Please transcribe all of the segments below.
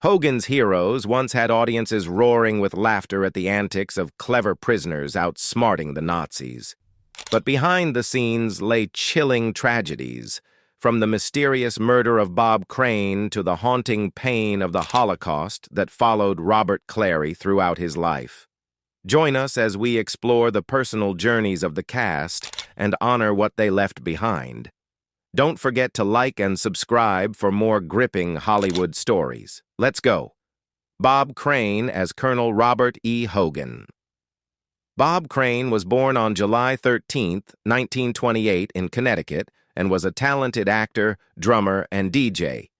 Hogan's Heroes once had audiences roaring with laughter at the antics of clever prisoners outsmarting the Nazis. But behind the scenes lay chilling tragedies, from the mysterious murder of Bob Crane to the haunting pain of the Holocaust that followed Robert Clary throughout his life. Join us as we explore the personal journeys of the cast and honor what they left behind. Don't forget to like and subscribe for more gripping Hollywood stories. Let's go. Bob Crane as Colonel Robert E. Hogan. Bob Crane was born on July 13, 1928 in Connecticut and was a talented actor, drummer, and DJ.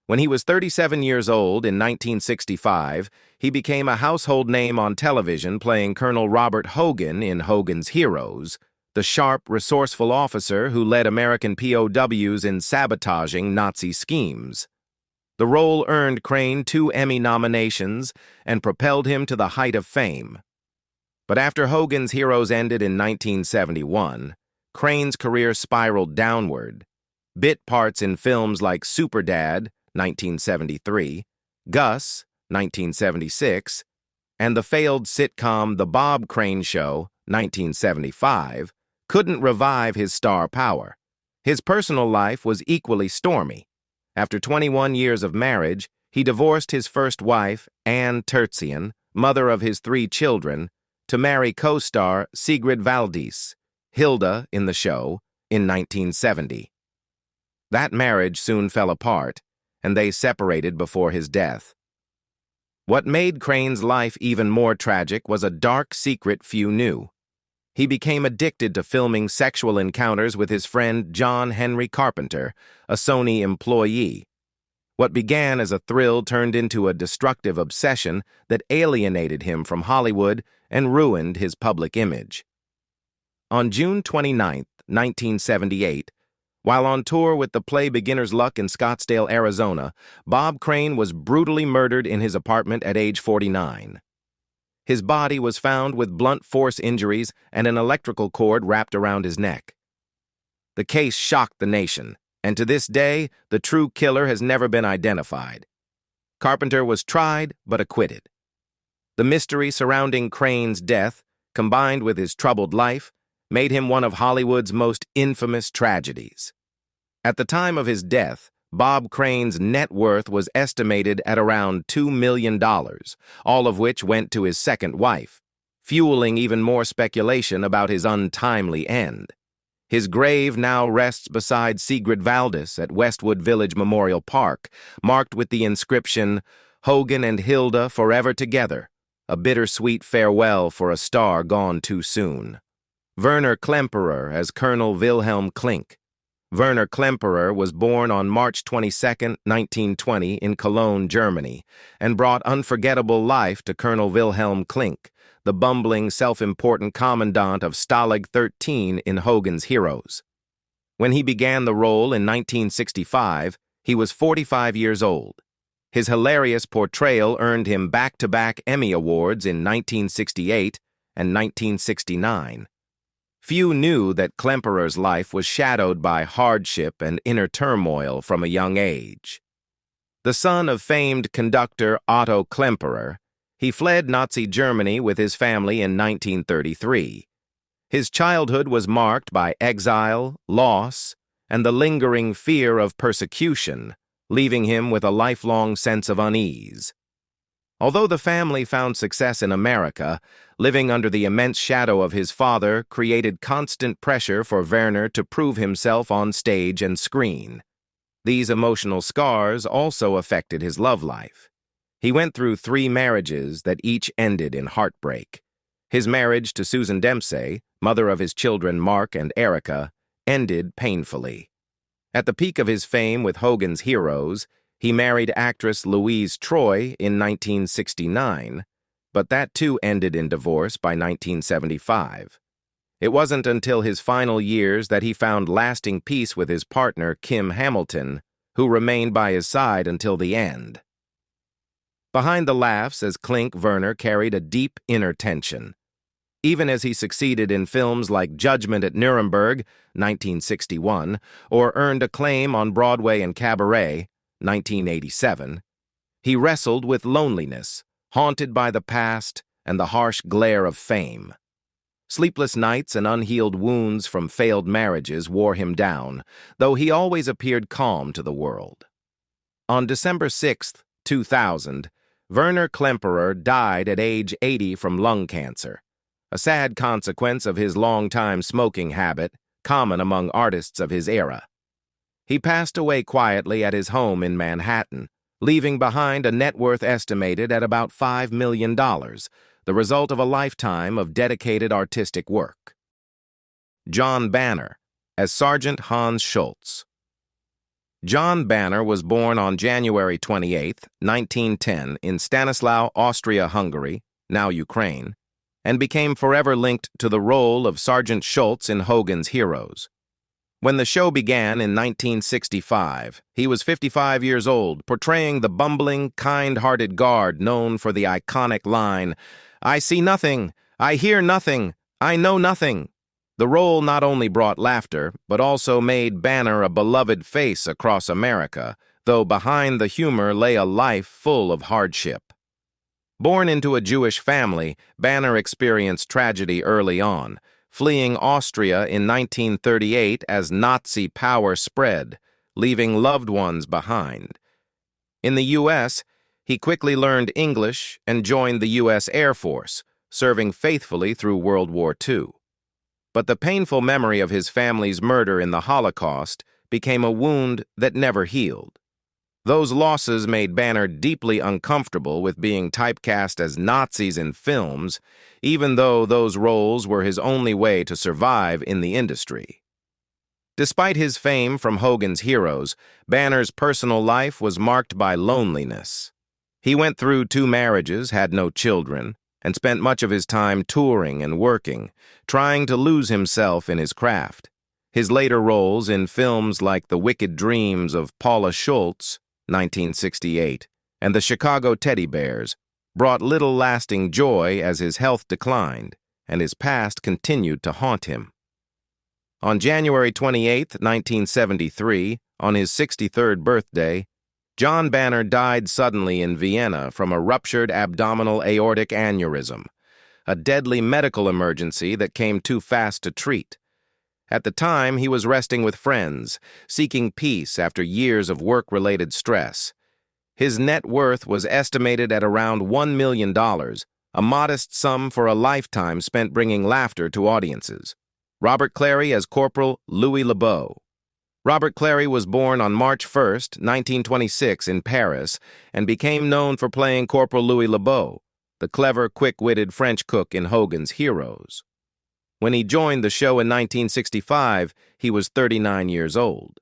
When he was 37 years old in 1965, he became a household name on television playing Colonel Robert Hogan in Hogan's Heroes, the sharp, resourceful officer who led American POWs in sabotaging Nazi schemes. The role earned Crane 2 Emmy nominations and propelled him to the height of fame. But after Hogan's Heroes ended in 1971, Crane's career spiraled downward. Bit parts in films like Superdad, 1973, Gus, 1976, and the failed sitcom The Bob Crane Show, 1975, couldn't revive his star power. His personal life was equally stormy. After 21 years of marriage, he divorced his first wife, Anne Terzian, mother of his 3 children, to marry co-star Sigrid Valdis, Hilda in the show, in 1970. That marriage soon fell apart, and they separated before his death. What made Crane's life even more tragic was a dark secret few knew. He became addicted to filming sexual encounters with his friend John Henry Carpenter, a Sony employee. What began as a thrill turned into a destructive obsession that alienated him from Hollywood and ruined his public image. On June 29, 1978, while on tour with the play Beginner's Luck in Scottsdale, Arizona, Bob Crane was brutally murdered in his apartment at age 49. His body was found with blunt force injuries and an electrical cord wrapped around his neck. The case shocked the nation, and to this day, the true killer has never been identified. Carpenter was tried but acquitted. The mystery surrounding Crane's death, combined with his troubled life, made him one of Hollywood's most infamous tragedies. At the time of his death, Bob Crane's net worth was estimated at around $2 million, all of which went to his second wife, fueling even more speculation about his untimely end. His grave now rests beside Sigrid Valdis at Westwood Village Memorial Park, marked with the inscription, "Hogan and Hilda forever together, a bittersweet farewell for a star gone too soon." Werner Klemperer as Colonel Wilhelm Klink. Werner Klemperer was born on March 22, 1920 in Cologne, Germany, and brought unforgettable life to Colonel Wilhelm Klink, the bumbling, self-important commandant of Stalag 13 in Hogan's Heroes. When he began the role in 1965, he was 45 years old. His hilarious portrayal earned him back-to-back Emmy Awards in 1968 and 1969. Few knew that Klemperer's life was shadowed by hardship and inner turmoil from a young age. The son of famed conductor Otto Klemperer, he fled Nazi Germany with his family in 1933. His childhood was marked by exile, loss, and the lingering fear of persecution, leaving him with a lifelong sense of unease. Although the family found success in America, living under the immense shadow of his father created constant pressure for Werner to prove himself on stage and screen. These emotional scars also affected his love life. He went through 3 marriages that each ended in heartbreak. His marriage to Susan Dempsey, mother of his children Mark and Erica, ended painfully. At the peak of his fame with Hogan's Heroes, he married actress Louise Troy in 1969, but that too ended in divorce by 1975. It wasn't until his final years that he found lasting peace with his partner, Kim Hamilton, who remained by his side until the end. Behind the laughs as Klink, Werner carried a deep inner tension. Even as he succeeded in films like Judgment at Nuremberg, 1961, or earned acclaim on Broadway and Cabaret, 1987, He wrestled with loneliness, haunted by the past and the harsh glare of fame. Sleepless nights and unhealed wounds from failed marriages wore him down, though he always appeared calm to the world. On December 6, 2000, Werner Klemperer died at age 80 from lung cancer, a sad consequence of his long-time smoking habit, common among artists of his era. He passed away quietly at his home in Manhattan, leaving behind a net worth estimated at about $5 million, the result of a lifetime of dedicated artistic work. John Banner, as Sergeant Hans Schultz. John Banner was born on January 28, 1910, in Stanislaw, Austria-Hungary, now Ukraine, and became forever linked to the role of Sergeant Schultz in Hogan's Heroes. When the show began in 1965, he was 55 years old, portraying the bumbling, kind-hearted guard known for the iconic line, "I see nothing, I hear nothing, I know nothing." The role not only brought laughter, but also made Banner a beloved face across America, though behind the humor lay a life full of hardship. Born into a Jewish family, Banner experienced tragedy early on, fleeing Austria in 1938 as Nazi power spread, leaving loved ones behind. In the U.S., he quickly learned English and joined the U.S. Air Force, serving faithfully through World War II. But the painful memory of his family's murder in the Holocaust became a wound that never healed. Those losses made Banner deeply uncomfortable with being typecast as Nazis in films, even though those roles were his only way to survive in the industry. Despite his fame from Hogan's Heroes, Banner's personal life was marked by loneliness. He went through 2 marriages, had no children, and spent much of his time touring and working, trying to lose himself in his craft. His later roles in films like The Wicked Dreams of Paula Schultz, 1968, and The Chicago Teddy Bears brought little lasting joy as his health declined and his past continued to haunt him. On January 28, 1973, on his 63rd birthday, John Banner died suddenly in Vienna from a ruptured abdominal aortic aneurysm, a deadly medical emergency that came too fast to treat. At the time, he was resting with friends, seeking peace after years of work-related stress. His net worth was estimated at around $1 million, a modest sum for a lifetime spent bringing laughter to audiences. Robert Clary as Corporal Louis Lebeau. Robert Clary was born on March 1, 1926, in Paris, and became known for playing Corporal Louis Lebeau, the clever, quick-witted French cook in Hogan's Heroes. When he joined the show in 1965, he was 39 years old.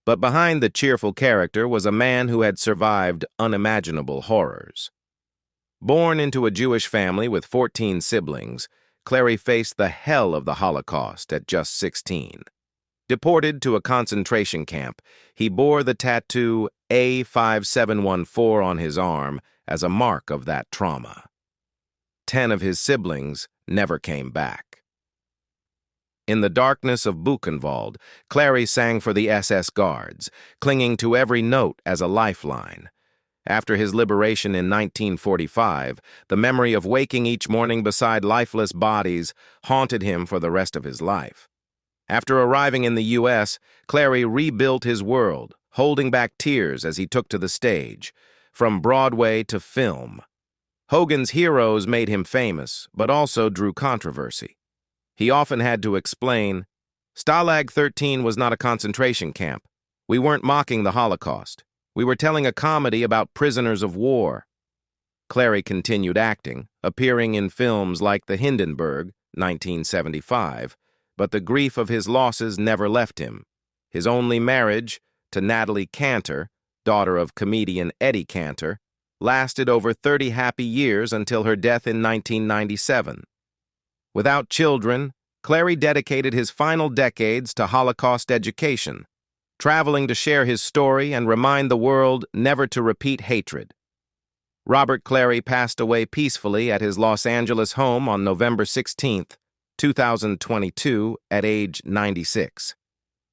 But behind the cheerful character was a man who had survived unimaginable horrors. Born into a Jewish family with 14 siblings, Clary faced the hell of the Holocaust at just 16. Deported to a concentration camp, he bore the tattoo A5714 on his arm as a mark of that trauma. 10 of his siblings never came back. In the darkness of Buchenwald, Clary sang for the SS Guards, clinging to every note as a lifeline. After his liberation in 1945, the memory of waking each morning beside lifeless bodies haunted him for the rest of his life. After arriving in the U.S., Clary rebuilt his world, holding back tears as he took to the stage, from Broadway to film. Hogan's Heroes made him famous, but also drew controversy. He often had to explain, "Stalag 13 was not a concentration camp. We weren't mocking the Holocaust. We were telling a comedy about prisoners of war." Clary continued acting, appearing in films like The Hindenburg, 1975, but the grief of his losses never left him. His only marriage, to Natalie Cantor, daughter of comedian Eddie Cantor, lasted over 30 happy years until her death in 1997. Without children, Clary dedicated his final decades to Holocaust education, traveling to share his story and remind the world never to repeat hatred. Robert Clary passed away peacefully at his Los Angeles home on November 16, 2022, at age 96.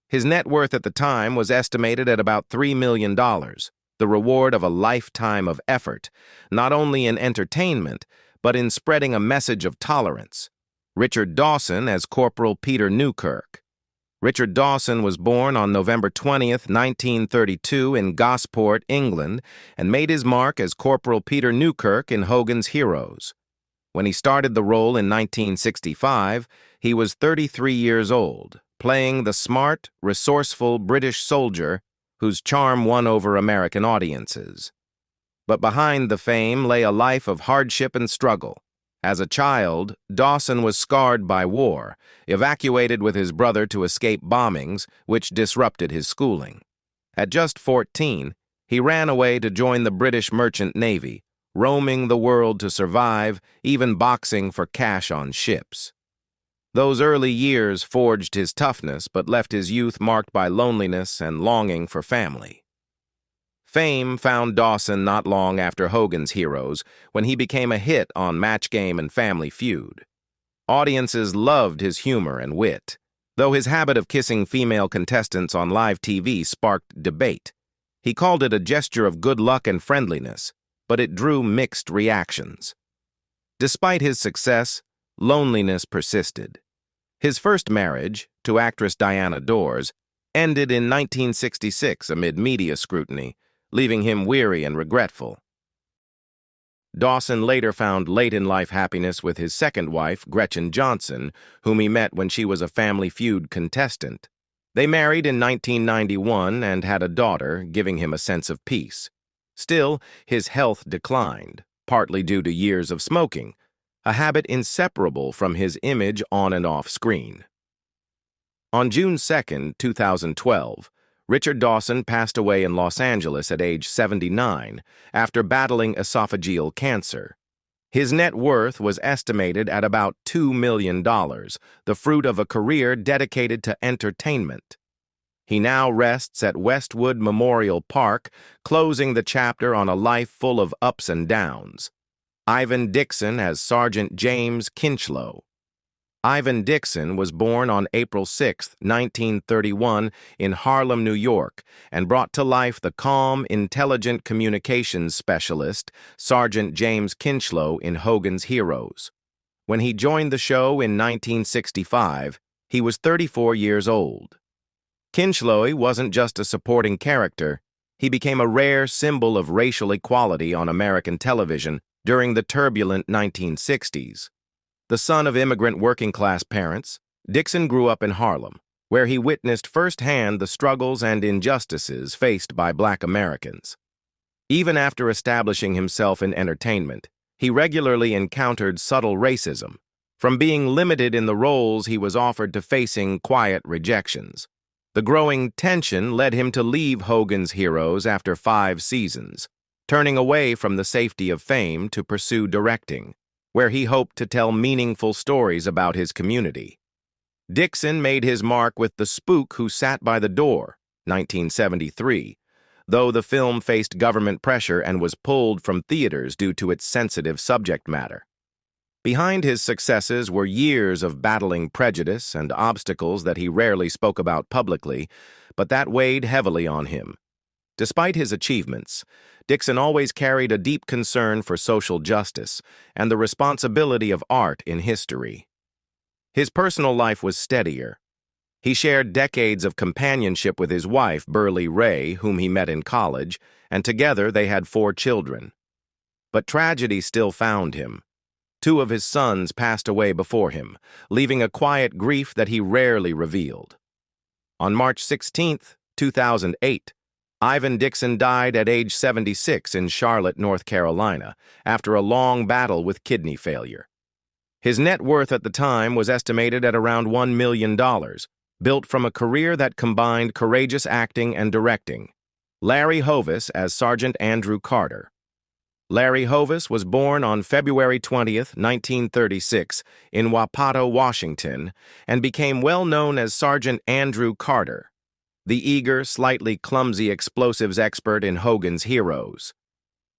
His net worth at the time was estimated at about $3 million, the the reward of a lifetime of effort, not only in entertainment, but in spreading a message of tolerance. Richard Dawson as Corporal Peter Newkirk. Richard Dawson was born on November 20th, 1932 in Gosport, England, and made his mark as Corporal Peter Newkirk in Hogan's Heroes. When he started the role in 1965, he was 33 years old, playing the smart, resourceful British soldier whose charm won over American audiences. But behind the fame lay a life of hardship and struggle. As a child, Dawson was scarred by war, evacuated with his brother to escape bombings, which disrupted his schooling. At just 14, he ran away to join the British Merchant Navy, roaming the world to survive, even boxing for cash on ships. Those early years forged his toughness, but left his youth marked by loneliness and longing for family. Fame found Dawson not long after Hogan's Heroes, when he became a hit on Match Game and Family Feud. Audiences loved his humor and wit, though his habit of kissing female contestants on live TV sparked debate. He called it a gesture of good luck and friendliness, but it drew mixed reactions. Despite his success, loneliness persisted. His first marriage, to actress Diana Dors, ended in 1966 amid media scrutiny, leaving him weary and regretful. Dawson later found late-in-life happiness with his second wife, Gretchen Johnson, whom he met when she was a Family Feud contestant. They married in 1991 and had a daughter, giving him a sense of peace. Still, his health declined, partly due to years of smoking, a habit inseparable from his image on and off screen. On June 2, 2012, Richard Dawson passed away in Los Angeles at age 79 after battling esophageal cancer. His net worth was estimated at about $2 million, the fruit of a career dedicated to entertainment. He now rests at Westwood Memorial Park, closing the chapter on a life full of ups and downs. Ivan Dixon as Sergeant James Kinchlow. Ivan Dixon was born on April 6, 1931, in Harlem, New York, and brought to life the calm, intelligent communications specialist, Sergeant James Kinchlow in Hogan's Heroes. When he joined the show in 1965, he was 34 years old. Kinchlow wasn't just a supporting character, he became a rare symbol of racial equality on American television during the turbulent 1960s. The son of immigrant working-class parents, Dixon grew up in Harlem, where he witnessed firsthand the struggles and injustices faced by Black Americans. Even after establishing himself in entertainment, he regularly encountered subtle racism, from being limited in the roles he was offered to facing quiet rejections. The growing tension led him to leave Hogan's Heroes after 5 seasons, turning away from the safety of fame to pursue directing, where he hoped to tell meaningful stories about his community. Dixon made his mark with The Spook Who Sat by the Door, 1973, though the film faced government pressure and was pulled from theaters due to its sensitive subject matter. Behind his successes were years of battling prejudice and obstacles that he rarely spoke about publicly, but that weighed heavily on him. Despite his achievements, Dixon always carried a deep concern for social justice and the responsibility of art in history. His personal life was steadier. He shared decades of companionship with his wife, Burley Ray, whom he met in college, and together they had 4 children. But tragedy still found him. 2 of his sons passed away before him, leaving a quiet grief that he rarely revealed. On March 16, 2008, Ivan Dixon died at age 76 in Charlotte, North Carolina, after a long battle with kidney failure. His net worth at the time was estimated at around $1 million, built from a career that combined courageous acting and directing. Larry Hovis as Sergeant Andrew Carter. Larry Hovis was born on February 20, 1936, in Wapato, Washington, and became well known as Sergeant Andrew Carter, the eager, slightly clumsy explosives expert in Hogan's Heroes.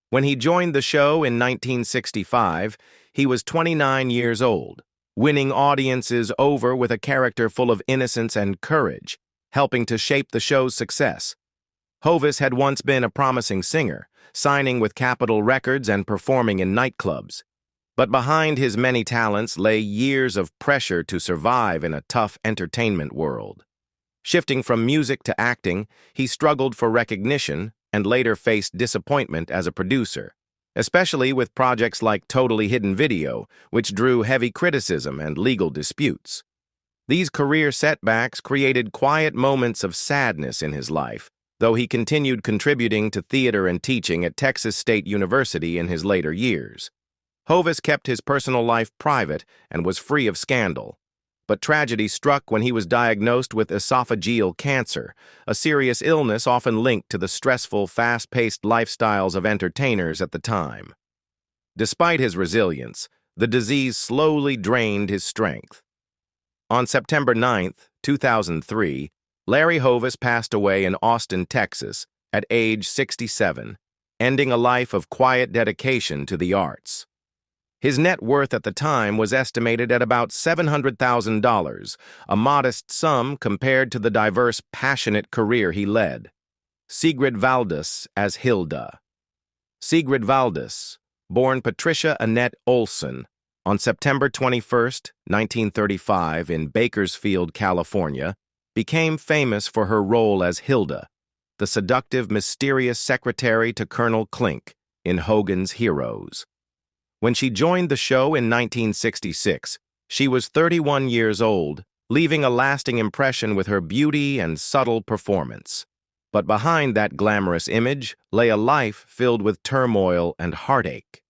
When he joined the show in 1965, he was 29 years old, winning audiences over with a character full of innocence and courage, helping to shape the show's success. Hovis had once been a promising singer, signing with Capitol Records and performing in nightclubs. But behind his many talents lay years of pressure to survive in a tough entertainment world. Shifting from music to acting, he struggled for recognition and later faced disappointment as a producer, especially with projects like Totally Hidden Video, which drew heavy criticism and legal disputes. These career setbacks created quiet moments of sadness in his life, though he continued contributing to theater and teaching at Texas State University in his later years. Hovis kept his personal life private and was free of scandal. But tragedy struck when he was diagnosed with esophageal cancer, a serious illness often linked to the stressful, fast-paced lifestyles of entertainers at the time. Despite his resilience, the disease slowly drained his strength. On September 9, 2003, Larry Hovis passed away in Austin, Texas, at age 67, ending a life of quiet dedication to the arts. His net worth at the time was estimated at about $700,000, a modest sum compared to the diverse, passionate career he led. Sigrid Valdis as Hilda. Sigrid Valdis, born Patricia Annette Olson, on September 21, 1935, in Bakersfield, California, became famous for her role as Hilda, the seductive, mysterious secretary to Colonel Klink in Hogan's Heroes. When she joined the show in 1966, she was 31 years old, leaving a lasting impression with her beauty and subtle performance. But behind that glamorous image lay a life filled with turmoil and heartache.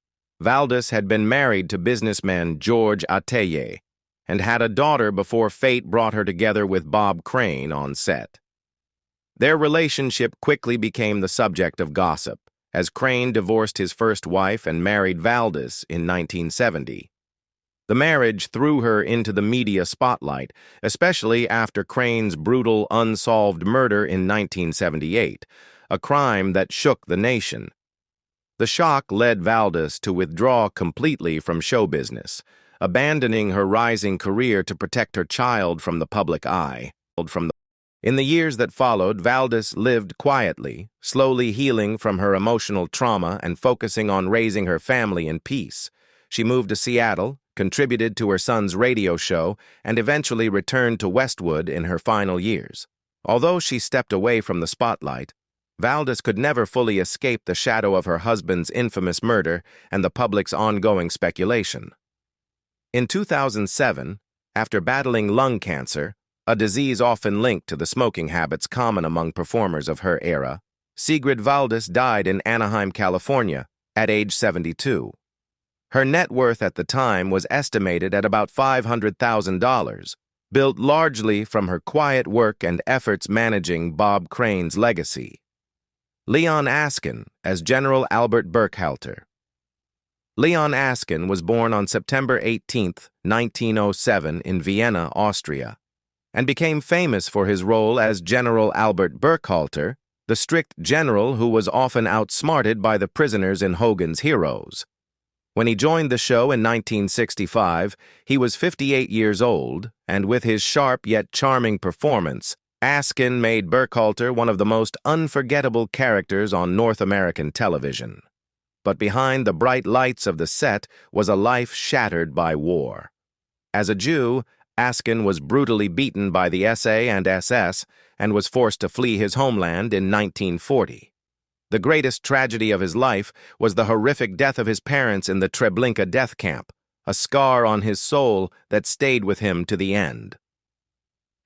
Valdis had been married to businessman George Ateye and had a daughter before fate brought her together with Bob Caine on set. Their relationship quickly became the subject of gossip, as Caine divorced his first wife and married Valdis in 1970. The marriage threw her into the media spotlight, especially after Caine's brutal, unsolved murder in 1978, a crime that shook the nation. The shock led Valdis to withdraw completely from show business, abandoning her rising career to protect her child from the public eye. In the years that followed, Valdis lived quietly, slowly healing from her emotional trauma and focusing on raising her family in peace. She moved to Seattle, contributed to her son's radio show, and eventually returned to Westwood in her final years. Although she stepped away from the spotlight, Valdis could never fully escape the shadow of her husband's infamous murder and the public's ongoing speculation. In 2007, after battling lung cancer, a disease often linked to the smoking habits common among performers of her era, Sigrid Valdis died in Anaheim, California, at age 72. Her net worth at the time was estimated at about $500,000, built largely from her quiet work and efforts managing Bob Caine's legacy. Leon Askin as General Albert Burkhalter. Leon Askin was born on September 18, 1907, in Vienna, Austria, and became famous for his role as General Albert Burkhalter, the strict general who was often outsmarted by the prisoners in Hogan's Heroes. When he joined the show in 1965, he was 58 years old, and with his sharp yet charming performance, Askin made Burkhalter one of the most unforgettable characters on North American television. But behind the bright lights of the set was a life shattered by war. As a Jew, Askin was brutally beaten by the SA and SS and was forced to flee his homeland in 1940. The greatest tragedy of his life was the horrific death of his parents in the Treblinka death camp, a scar on his soul that stayed with him to the end.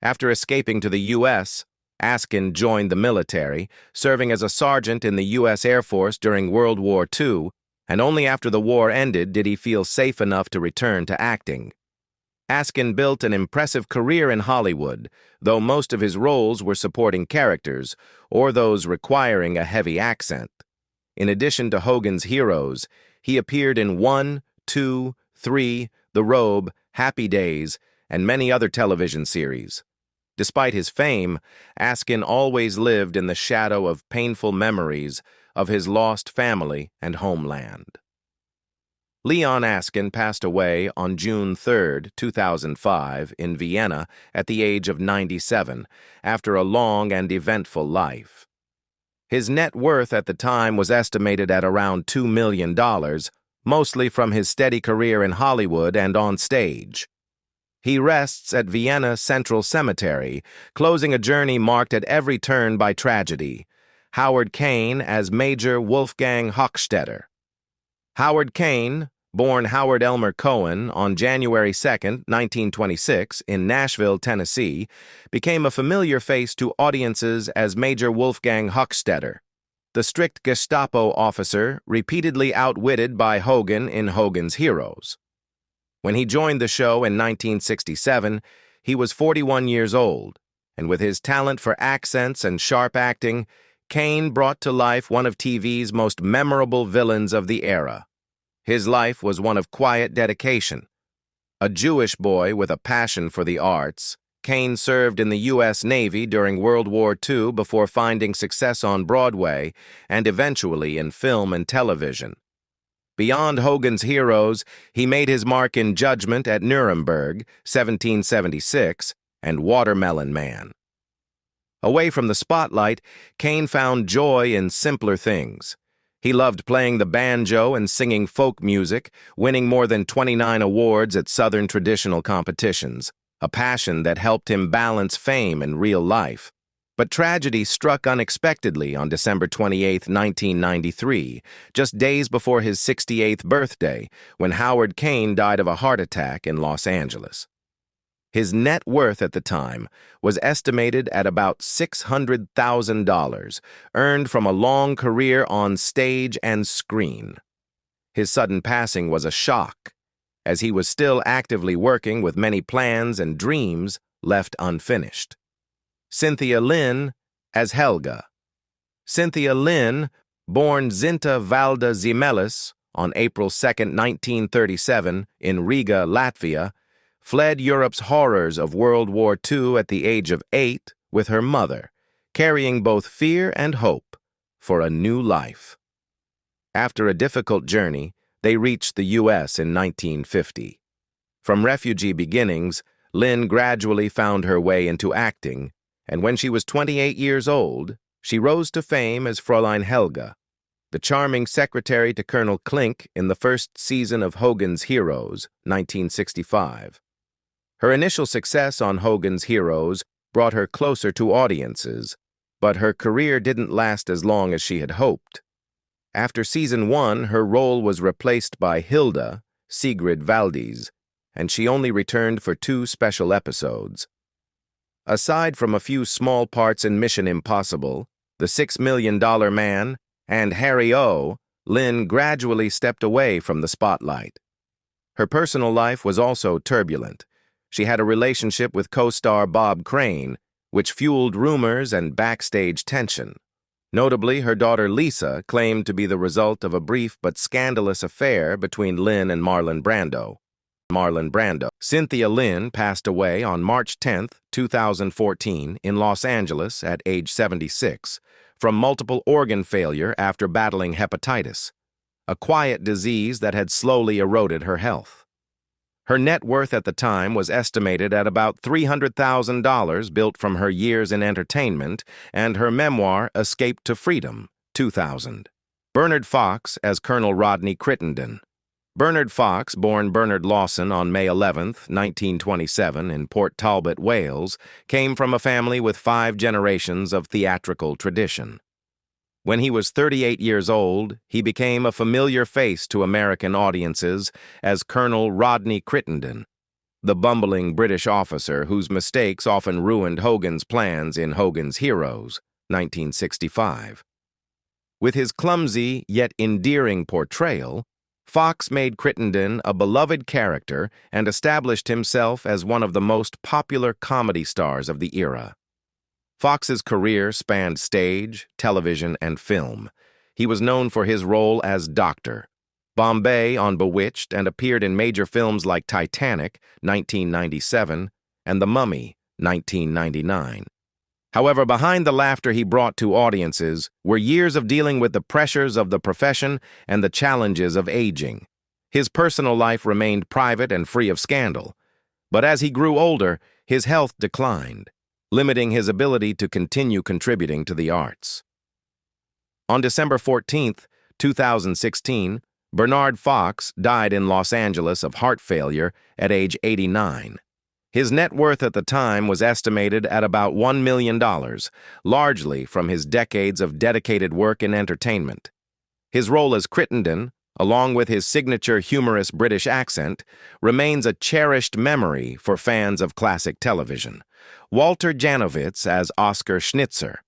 After escaping to the U.S., Askin joined the military, serving as a sergeant in the U.S. Air Force during World War II, and only after the war ended did he feel safe enough to return to acting. Askin built an impressive career in Hollywood, though most of his roles were supporting characters, or those requiring a heavy accent. In addition to Hogan's Heroes, he appeared in 1, 2, 3, The Robe, Happy Days, and many other television series. Despite his fame, Askin always lived in the shadow of painful memories of his lost family and homeland. Leon Askin passed away on June 3, 2005, in Vienna at the age of 97, after a long and eventful life. His net worth at the time was estimated at around $2 million, mostly from his steady career in Hollywood and on stage. He rests at Vienna Central Cemetery, closing a journey marked at every turn by tragedy. Howard Caine as Major Wolfgang Hochstetter. Howard Caine, born Howard Elmer Cohen on January 2, 1926, in Nashville, Tennessee, became a familiar face to audiences as Major Wolfgang Hochstetter, the strict Gestapo officer repeatedly outwitted by Hogan in Hogan's Heroes. When he joined the show in 1967, he was 41 years old, and with his talent for accents and sharp acting, Caine brought to life one of TV's most memorable villains of the era. His life was one of quiet dedication. A Jewish boy with a passion for the arts, Caine served in the U.S. Navy during World War II before finding success on Broadway and eventually in film and television. Beyond Hogan's Heroes, he made his mark in Judgment at Nuremberg, 1776, and Watermelon Man. Away from the spotlight, Caine found joy in simpler things. He loved playing the banjo and singing folk music, winning more than 29 awards at Southern traditional competitions, a passion that helped him balance fame and real life. But tragedy struck unexpectedly on December 28, 1993, just days before his 68th birthday, when Howard Caine died of a heart attack in Los Angeles. His net worth at the time was estimated at about $600,000, earned from a long career on stage and screen. His sudden passing was a shock, as he was still actively working with many plans and dreams left unfinished. Cynthia Lynn as Helga. Cynthia Lynn, born Zinta Valda Ziemelis on April 2, 1937, in Riga, Latvia, fled Europe's horrors of World War II at the age of 8 with her mother, carrying both fear and hope for a new life. After a difficult journey, they reached the U.S. in 1950. From refugee beginnings, Lynn gradually found her way into acting, and when she was 28 years old, she rose to fame as Fräulein Helga, the charming secretary to Colonel Klink in the first season of Hogan's Heroes, 1965. Her initial success on Hogan's Heroes brought her closer to audiences, but her career didn't last as long as she had hoped. After season 1, her role was replaced by Hilda, Sigrid Valdis, and she only returned for 2 special episodes. Aside from a few small parts in Mission Impossible, The $6 Million Man, and Harry O., Lynn gradually stepped away from the spotlight. Her personal life was also turbulent. She had a relationship with co-star Bob Crane, which fueled rumors and backstage tension. Notably, her daughter Lisa claimed to be the result of a brief but scandalous affair between Lynn and Marlon Brando. Cynthia Lynn passed away on March 10, 2014, in Los Angeles at age 76 from multiple organ failure after battling hepatitis, a quiet disease that had slowly eroded her health. Her net worth at the time was estimated at about $300,000, built from her years in entertainment and her memoir Escape to Freedom, 2000. Bernard Fox as Colonel Rodney Crittenden. Bernard Fox, born Bernard Lawson on May 11, 1927, in Port Talbot, Wales, came from a family with 5 generations of theatrical tradition. When he was 38 years old, he became a familiar face to American audiences as Colonel Rodney Crittenden, the bumbling British officer whose mistakes often ruined Hogan's plans in Hogan's Heroes, 1965. With his clumsy yet endearing portrayal, Fox made Crittenden a beloved character and established himself as one of the most popular comedy stars of the era. Fox's career spanned stage, television, and film. He was known for his role as Dr. Bombay on Bewitched and appeared in major films like Titanic, 1997, and The Mummy, 1999. However, behind the laughter he brought to audiences were years of dealing with the pressures of the profession and the challenges of aging. His personal life remained private and free of scandal, but as he grew older, his health declined, limiting his ability to continue contributing to the arts. On December 14, 2016, Bernard Fox died in Los Angeles of heart failure at age 89. His net worth at the time was estimated at about $1 million, largely from his decades of dedicated work in entertainment. His role as Crittenden, along with his signature humorous British accent, remains a cherished memory for fans of classic television. Walter Janovitz as Oskar Schnitzer.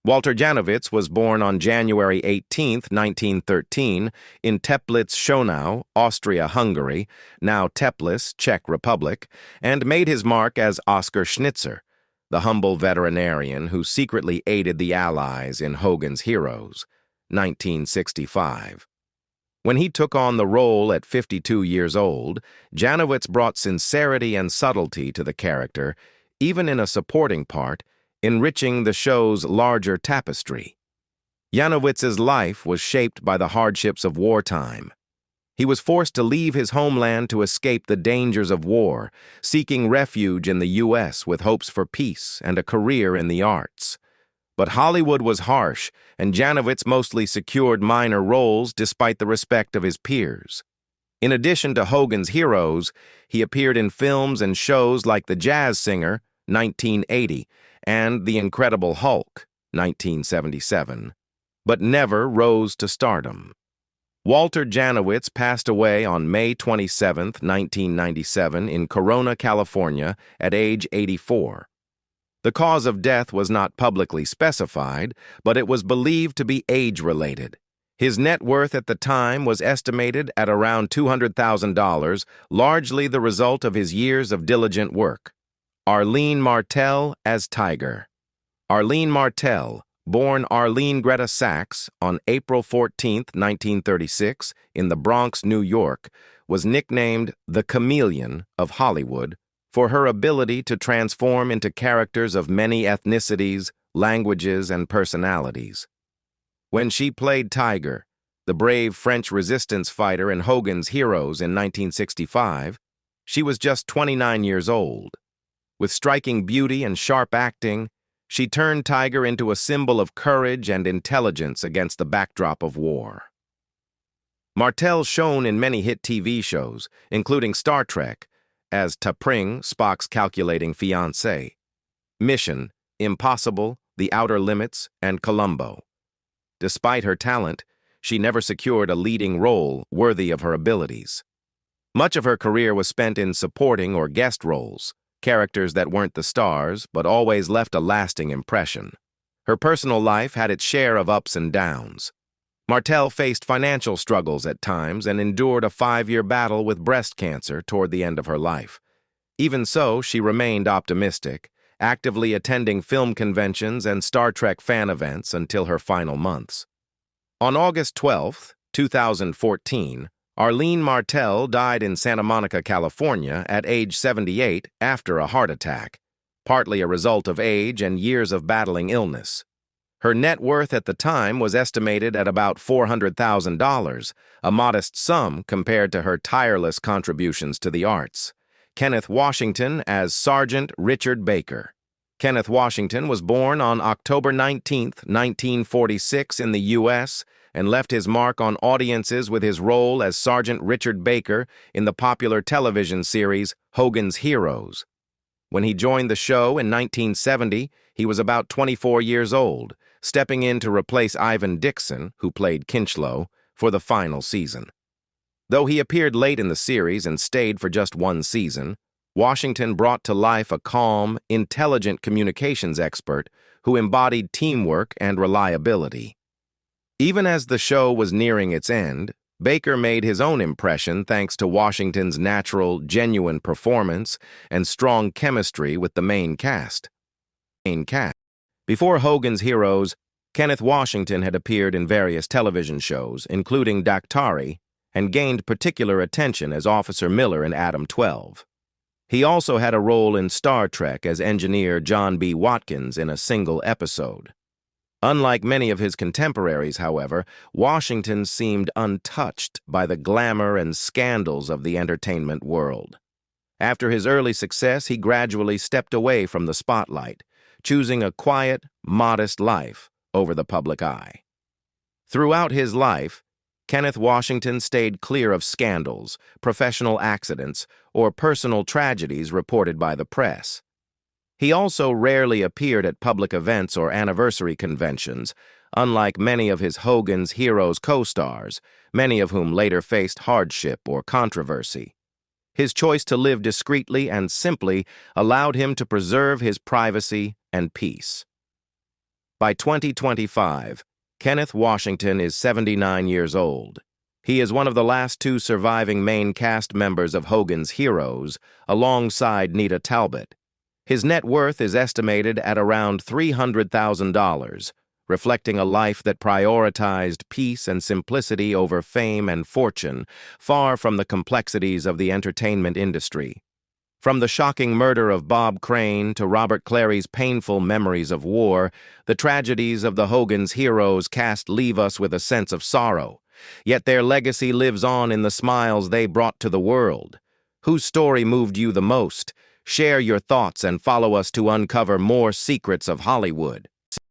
Walter Janovitz was born on January 18, 1913, in Teplitz-Schonau, Austria-Hungary, now Teplice, Czech Republic, and made his mark as Oskar Schnitzer, the humble veterinarian who secretly aided the Allies in Hogan's Heroes, 1965. When he took on the role at 52 years old, Janovitz brought sincerity and subtlety to the character, even in a supporting part, enriching the show's larger tapestry. Janowitz's life was shaped by the hardships of wartime. He was forced to leave his homeland to escape the dangers of war, seeking refuge in the U.S. with hopes for peace and a career in the arts. But Hollywood was harsh, and Janovitz mostly secured minor roles despite the respect of his peers. In addition to Hogan's Heroes, he appeared in films and shows like The Jazz Singer, 1980, and The Incredible Hulk, 1977, but never rose to stardom. Walter Janowitz passed away on May 27, 1997, in Corona, California, at age 84. The cause of death was not publicly specified, but it was believed to be age-related. His net worth at the time was estimated at around $200,000, largely the result of his years of diligent work. Arlene Martel as Tiger. Arlene Martel, born Arlene Greta Sachs on April 14, 1936, in the Bronx, New York, was nicknamed the Chameleon of Hollywood for her ability to transform into characters of many ethnicities, languages, and personalities. When she played Tiger, the brave French resistance fighter in Hogan's Heroes in 1965, she was just 29 years old. With striking beauty and sharp acting, she turned Tiger into a symbol of courage and intelligence against the backdrop of war. Martel shone in many hit TV shows, including Star Trek, as T'Pring, Spock's calculating fiancé, Mission, Impossible, The Outer Limits, and Columbo. Despite her talent, she never secured a leading role worthy of her abilities. Much of her career was spent in supporting or guest roles, characters that weren't the stars but always left a lasting impression. Her personal life had its share of ups and downs. Martel faced financial struggles at times and endured a 5-year battle with breast cancer toward the end of her life. Even so, she remained optimistic, actively attending film conventions and Star Trek fan events until her final months. On August 12, 2014, Arlene Martel died in Santa Monica, California, at age 78 after a heart attack, partly a result of age and years of battling illness. Her net worth at the time was estimated at about $400,000, a modest sum compared to her tireless contributions to the arts. Kenneth Washington as Sergeant Richard Baker. Kenneth Washington was born on October 19, 1946 in the U.S., and left his mark on audiences with his role as Sergeant Richard Baker in the popular television series Hogan's Heroes. When he joined the show in 1970, he was about 24 years old, stepping in to replace Ivan Dixon, who played Kinchlow, for the final season. Though he appeared late in the series and stayed for just one season, Washington brought to life a calm, intelligent communications expert who embodied teamwork and reliability. Even as the show was nearing its end, Baker made his own impression thanks to Washington's natural, genuine performance and strong chemistry with the main cast. Before Hogan's Heroes, Kenneth Washington had appeared in various television shows, including Daktari, and gained particular attention as Officer Miller in Adam 12. He also had a role in Star Trek as engineer John B. Watkins in a single episode. Unlike many of his contemporaries, however, Washington seemed untouched by the glamour and scandals of the entertainment world. After his early success, he gradually stepped away from the spotlight, choosing a quiet, modest life over the public eye. Throughout his life, Kenneth Washington stayed clear of scandals, professional accidents, or personal tragedies reported by the press. He also rarely appeared at public events or anniversary conventions, unlike many of his Hogan's Heroes co-stars, many of whom later faced hardship or controversy. His choice to live discreetly and simply allowed him to preserve his privacy and peace. By 2025, Kenneth Washington is 79 years old. He is one of the last two surviving main cast members of Hogan's Heroes, alongside Nita Talbot. His net worth is estimated at around $300,000, reflecting a life that prioritized peace and simplicity over fame and fortune, far from the complexities of the entertainment industry. From the shocking murder of Bob Crane to Robert Clary's painful memories of war, the tragedies of the Hogan's Heroes cast leave us with a sense of sorrow. Yet their legacy lives on in the smiles they brought to the world. Whose story moved you the most? Share your thoughts and follow us to uncover more secrets of Hollywood.